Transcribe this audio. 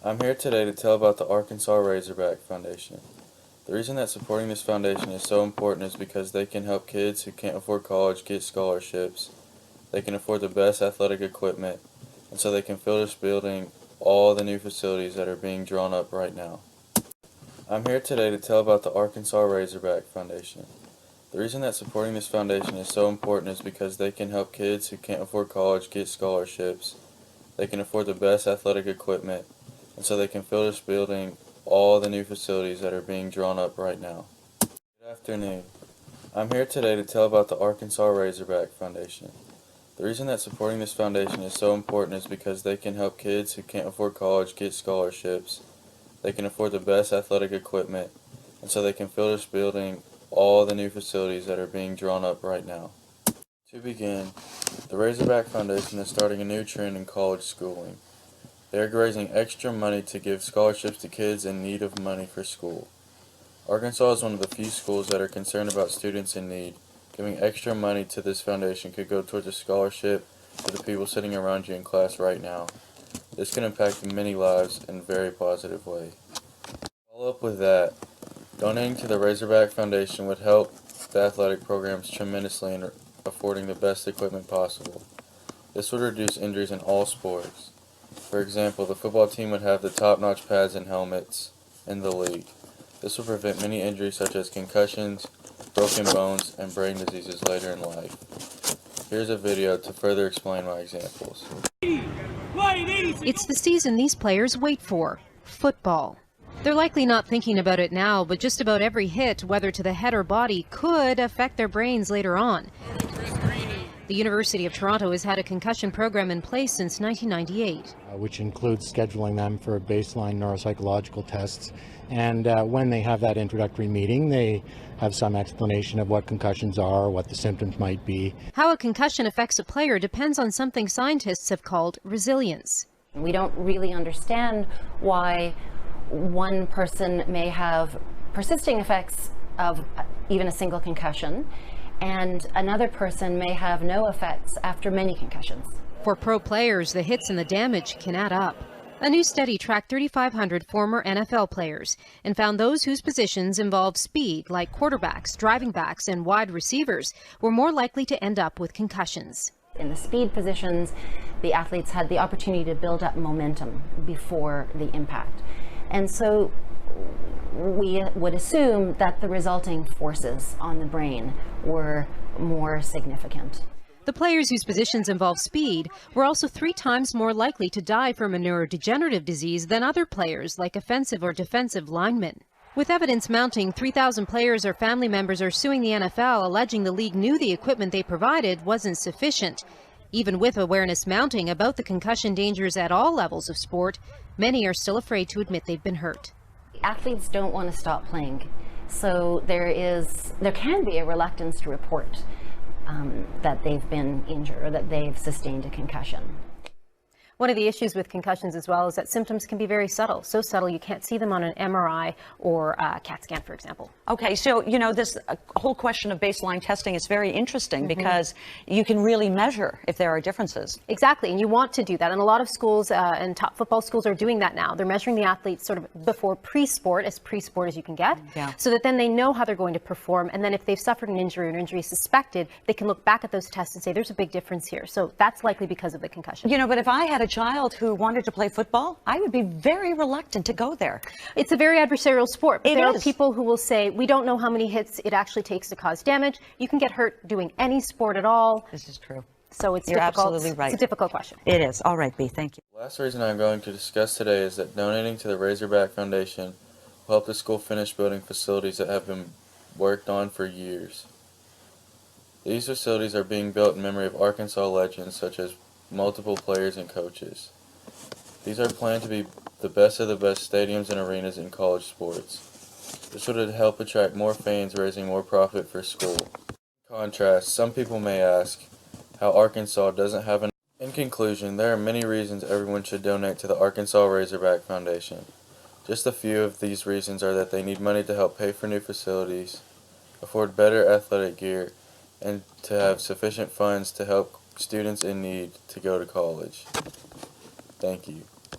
I'm here today to tell about the Arkansas Razorback Foundation. The reason that supporting this foundation is so important is because they can help kids who can't afford college get scholarships, they can afford the best athletic equipment, and so they can finish building all the new facilities that are being drawn up right now. I'm here today to tell about the Arkansas Razorback Foundation. The reason that supporting this foundation is so important is because they can help kids who can't afford college get scholarships, they can afford the best athletic equipment, and so they can finish building all the new facilities that are being drawn up right now. Good afternoon. I'm here today to tell about the Arkansas Razorback Foundation. The reason that supporting this foundation is so important is because they can help kids who can't afford college get scholarships, they can afford the best athletic equipment, and so they can finish building all the new facilities that are being drawn up right now. To begin, the Razorback Foundation is starting a new trend in college schooling. They are raising extra money to give scholarships to kids in need of money for school. Arkansas is one of the few schools that are concerned about students in need. Giving extra money to this foundation could go towards a scholarship to the people sitting around you in class right now. This can impact many lives in a very positive way. Follow up with that, donating to the Razorback Foundation would help the athletic programs tremendously in affording the best equipment possible. This would reduce injuries in all sports. For example, the football team would have the top-notch pads and helmets in the league. This would prevent many injuries such as concussions, broken bones, and brain diseases later in life. Here's a video to further explain my examples. It's the season these players wait for, football. They're likely not thinking about it now, but just about every hit, whether to the head or body, could affect their brains later on. The University of Toronto has had a concussion program in place since 1998. Which includes scheduling them for baseline neuropsychological tests. And when they have that introductory meeting, they have some explanation of what concussions are, what the symptoms might be. How a concussion affects a player depends on something scientists have called resilience. We don't really understand why one person may have persisting effects of even a single concussion, and another person may have no effects after many concussions. For pro players, the hits and the damage can add up. A new study tracked 3,500 former NFL players and found those whose positions involved speed, like quarterbacks, driving backs, and wide receivers, were more likely to end up with concussions. In the speed positions, the athletes had the opportunity to build up momentum before the impact. And so we would assume that the resulting forces on the brain were more significant. The players whose positions involve speed were also 3 times more likely to die from a neurodegenerative disease than other players, like offensive or defensive linemen. With evidence mounting, 3,000 players or family members are suing the NFL, alleging the league knew the equipment they provided wasn't sufficient. Even with awareness mounting about the concussion dangers at all levels of sport, many are still afraid to admit they've been hurt. Athletes don't want to stop playing, so there can be a reluctance to report that they've been injured or that they've sustained a concussion. One of the issues with concussions as well is that symptoms can be very subtle, so subtle you can't see them on an MRI or a CAT scan, for example. Okay, so this whole question of baseline testing is very interesting because you can really measure if there are differences. Exactly, and you want to do that, and a lot of schools and top football schools are doing that now. They're measuring the athletes sort of before pre-sport as you can get, so that then they know how they're going to perform, and then if they've suffered an injury or an injury is suspected, they can look back at those tests and say there's a big difference here. So that's likely because of the concussion. But if I had a child who wanted to play football, I would be very reluctant to go there. It's a very adversarial sport. But there are is. people who will say, we don't know how many hits it actually takes to cause damage. You can get hurt doing any sport at all. This is true. So it's You're difficult. absolutely right. It's a difficult question. It is. All right, B, thank you. The last reason I'm going to discuss today is that donating to the Razorback Foundation will help the school finish building facilities that have been worked on for years. These facilities are being built in memory of Arkansas legends such as multiple players and coaches. These are planned to be the best of the best stadiums and arenas in college sports. This would help attract more fans, raising more profit for school. In contrast, some people may ask how Arkansas doesn't have an... In conclusion, there are many reasons everyone should donate to the Arkansas Razorback Foundation. Just a few of these reasons are that they need money to help pay for new facilities, afford better athletic gear, and to have sufficient funds to help students in need to go to college. Thank you.